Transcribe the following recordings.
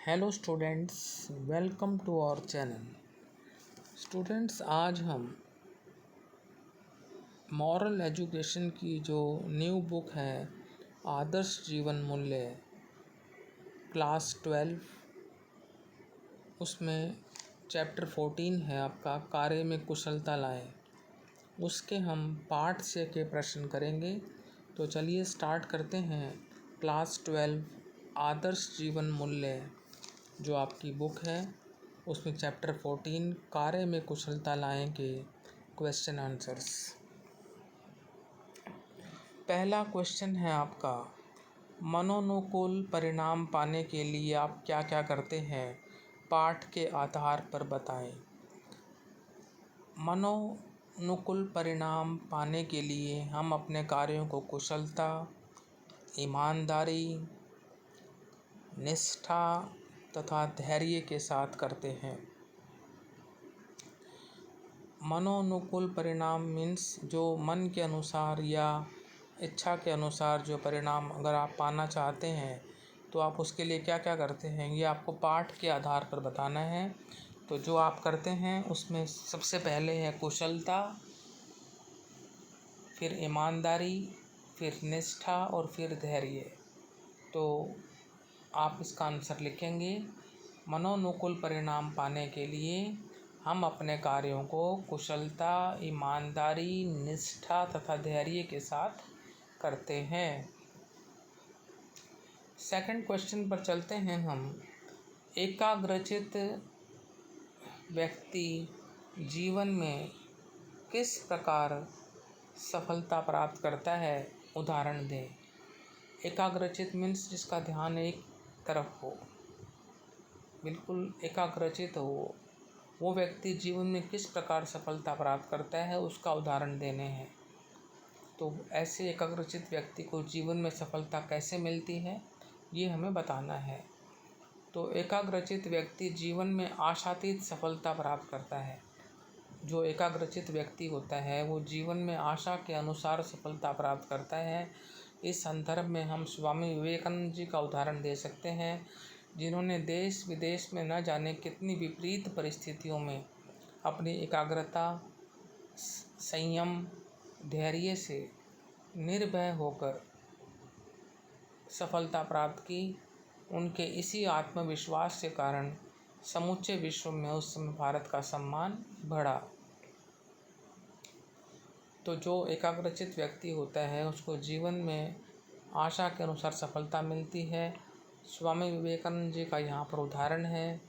Hello students, welcome to our channel. Students, आज हम moral education की जो न्यू बुक है आदर्श जीवन मूल्य क्लास 12, उसमें चैप्टर 14 है आपका कार्य में कुशलता लाएं। उसके हम पार्ट से के प्रश्न करेंगे। तो चलिए स्टार्ट करते हैं। क्लास 12 आदर्श जीवन मूल्य जो आपकी बुक है उसमें चैप्टर 14 कार्य में कुशलता लाएं के क्वेश्चन आंसर्स। पहला क्वेश्चन है आपका, मनोनुकूल परिणाम पाने के लिए आप क्या क्या करते हैं, पाठ के आधार पर बताएं। मनोनुकूल परिणाम पाने के लिए हम अपने कार्यों को कुशलता, ईमानदारी, निष्ठा तथा धैर्य के साथ करते हैं। मनोनुकूल परिणाम मीन्स जो मन के अनुसार या इच्छा के अनुसार जो परिणाम अगर आप पाना चाहते हैं तो आप उसके लिए क्या क्या करते हैं, ये आपको पाठ के आधार पर बताना है। तो जो आप करते हैं उसमें सबसे पहले है कुशलता, फिर ईमानदारी, फिर निष्ठा और फिर धैर्य। तो आप इसका आंसर लिखेंगे, मनोनुकूल परिणाम पाने के लिए हम अपने कार्यों को कुशलता, ईमानदारी, निष्ठा तथा धैर्य के साथ करते हैं। सेकंड क्वेश्चन पर चलते हैं हम। एकाग्रचित्त व्यक्ति जीवन में किस प्रकार सफलता प्राप्त करता है, उदाहरण दें। एकाग्रचित्त मीन्स जिसका ध्यान एक तरफ हो, बिल्कुल एकाग्रचित हो, वो व्यक्ति जीवन में किस प्रकार सफलता प्राप्त करता है उसका उदाहरण देने हैं। तो ऐसे एकाग्रचित व्यक्ति को जीवन में सफलता कैसे मिलती है ये हमें बताना है। तो एकाग्रचित व्यक्ति जीवन में आशातीत सफलता प्राप्त करता है। जो एकाग्रचित व्यक्ति होता है वो जीवन में आशा के अनुसार सफलता प्राप्त करता है। इस संदर्भ में हम स्वामी विवेकानंद जी का उदाहरण दे सकते हैं, जिन्होंने देश विदेश में न जाने कितनी विपरीत परिस्थितियों में अपनी एकाग्रता, संयम, धैर्य से निर्भय होकर सफलता प्राप्त की। उनके इसी आत्मविश्वास के कारण समूचे विश्व में उस समय भारत का सम्मान बढ़ा। तो जो एकाग्रचित व्यक्ति होता है उसको जीवन में आशा के अनुसार सफलता मिलती है। स्वामी विवेकानंद जी का यहाँ पर उदाहरण है।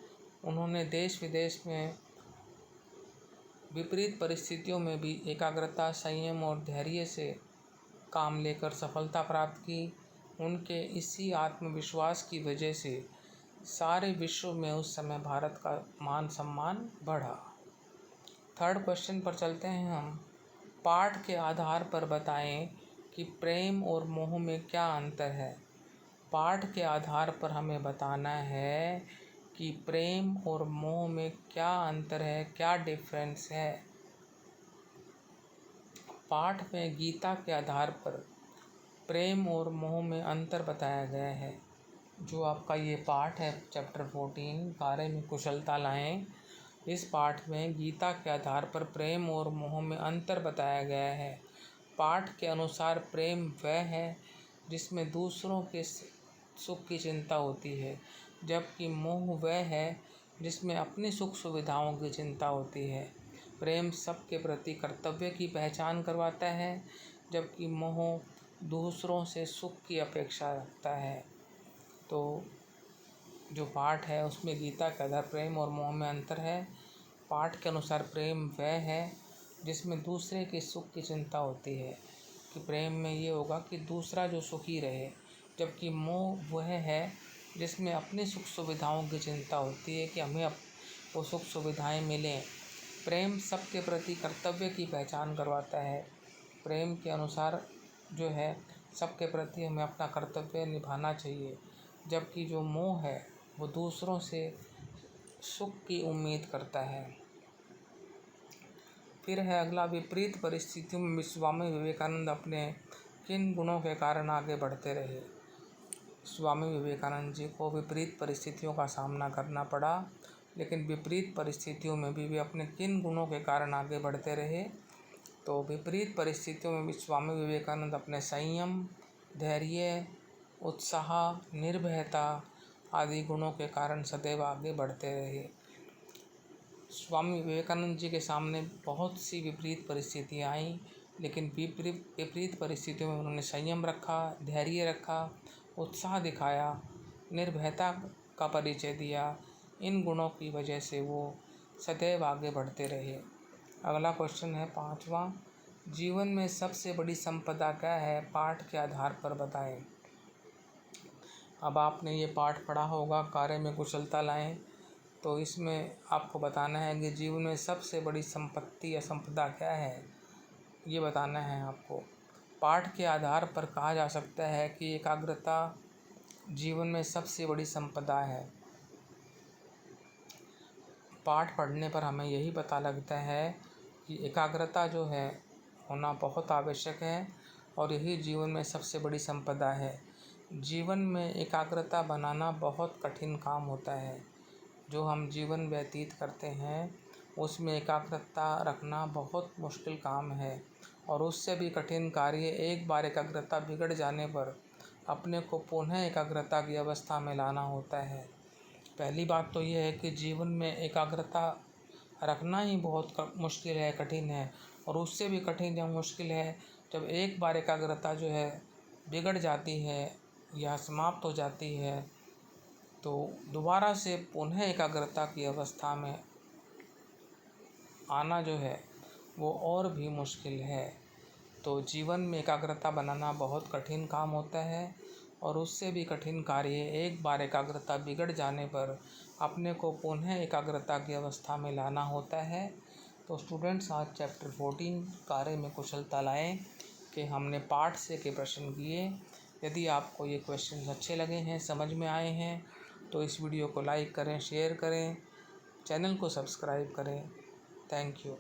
उन्होंने देश विदेश में विपरीत परिस्थितियों में भी एकाग्रता, संयम और धैर्य से काम लेकर सफलता प्राप्त की। उनके इसी आत्मविश्वास की वजह से सारे विश्व में उस समय भारत का मान सम्मान बढ़ा। थर्ड क्वेश्चन पर चलते हैं हम। पाठ के आधार पर बताएं कि प्रेम और मोह में क्या अंतर है। पाठ के आधार पर हमें बताना है कि प्रेम और मोह में क्या अंतर है, क्या डिफरेंस है। पाठ में गीता के आधार पर प्रेम और मोह में अंतर बताया गया है। जो आपका ये पाठ है चैप्टर 14 कार्य में कुशलता लाएं, इस पाठ में गीता के आधार पर प्रेम और मोह में अंतर बताया गया है। पाठ के अनुसार प्रेम वह है जिसमें दूसरों के सुख की चिंता होती है, जबकि मोह वह है जिसमें अपनी सुख सुविधाओं की चिंता होती है। प्रेम सबके प्रति कर्तव्य की पहचान करवाता है, जबकि मोह दूसरों से सुख की अपेक्षा रखता है। तो जो पाठ है उसमें गीता के आधार प्रेम और मोह में अंतर है। पाठ के अनुसार प्रेम वह है जिसमें दूसरे के सुख की चिंता होती है, कि प्रेम में ये होगा कि दूसरा जो सुखी रहे, जबकि मोह वह है जिसमें अपनी सुख सुविधाओं की चिंता होती है कि हमें वो सुख सुविधाएं मिलें। प्रेम सबके प्रति कर्तव्य की पहचान करवाता है। प्रेम के अनुसार जो है सबके प्रति हमें अपना कर्तव्य निभाना चाहिए, जबकि जो मोह है वो दूसरों से सुख की उम्मीद करता है। फिर है अगला, विपरीत परिस्थितियों में स्वामी विवेकानंद अपने किन गुणों के कारण आगे बढ़ते रहे। स्वामी विवेकानंद जी को विपरीत परिस्थितियों का सामना करना पड़ा, लेकिन विपरीत परिस्थितियों में भी वे अपने किन गुणों के कारण आगे बढ़ते रहे? तो विपरीत परिस्थितियों में भी स्वामी विवेकानंद अपने संयम, धैर्य, उत्साह, निर्भयता आदि गुणों के कारण सदैव आगे बढ़ते रहे। स्वामी विवेकानंद जी के सामने बहुत सी विपरीत परिस्थितियाँ आईं, लेकिन विपरीत परिस्थितियों में उन्होंने संयम रखा, धैर्य रखा, उत्साह दिखाया, निर्भयता का परिचय दिया। इन गुणों की वजह से वो सदैव आगे बढ़ते रहे। अगला क्वेश्चन है 5वां, जीवन में सबसे बड़ी संपदा क्या है? पाठ के आधार पर बताएं। अब आपने ये पाठ पढ़ा होगा, कार्य में कुशलता लाएं। तो इसमें आपको बताना है कि जीवन में सबसे बड़ी संपत्ति या संपदा क्या है, ये बताना है आपको। पाठ के आधार पर कहा जा सकता है कि एकाग्रता जीवन में सबसे बड़ी संपदा है। पाठ पढ़ने पर हमें यही पता लगता है कि एकाग्रता जो है होना बहुत आवश्यक है और यही जीवन में सबसे बड़ी संपदा है। जीवन में एकाग्रता बनाना बहुत कठिन काम होता है। जो हम जीवन व्यतीत करते हैं उसमें एकाग्रता रखना बहुत मुश्किल काम है और उससे भी कठिन कार्य एक बार एकाग्रता बिगड़ जाने पर अपने को पुनः एकाग्रता की अवस्था में लाना होता है। पहली बात तो यह है कि जीवन में एकाग्रता रखना ही बहुत मुश्किल है, कठिन है, और उससे भी कठिन या मुश्किल है जब एक बार एकाग्रता जो है बिगड़ जाती है या समाप्त हो जाती है तो दोबारा से पुनः एकाग्रता की अवस्था में आना जो है वो और भी मुश्किल है। तो जीवन में एकाग्रता बनाना बहुत कठिन काम होता है और उससे भी कठिन कार्य एक बार एकाग्रता बिगड़ जाने पर अपने को पुनः एकाग्रता की अवस्था में लाना होता है। तो स्टूडेंट्स, आज चैप्टर 14 कार्य में कुशलता लाएं कि हमने पाठ से के प्रश्न किए। यदि आपको ये क्वेश्चन अच्छे लगे हैं, समझ में आए हैं, तो इस वीडियो को लाइक करें, शेयर करें, चैनल को सब्सक्राइब करें। Thank you.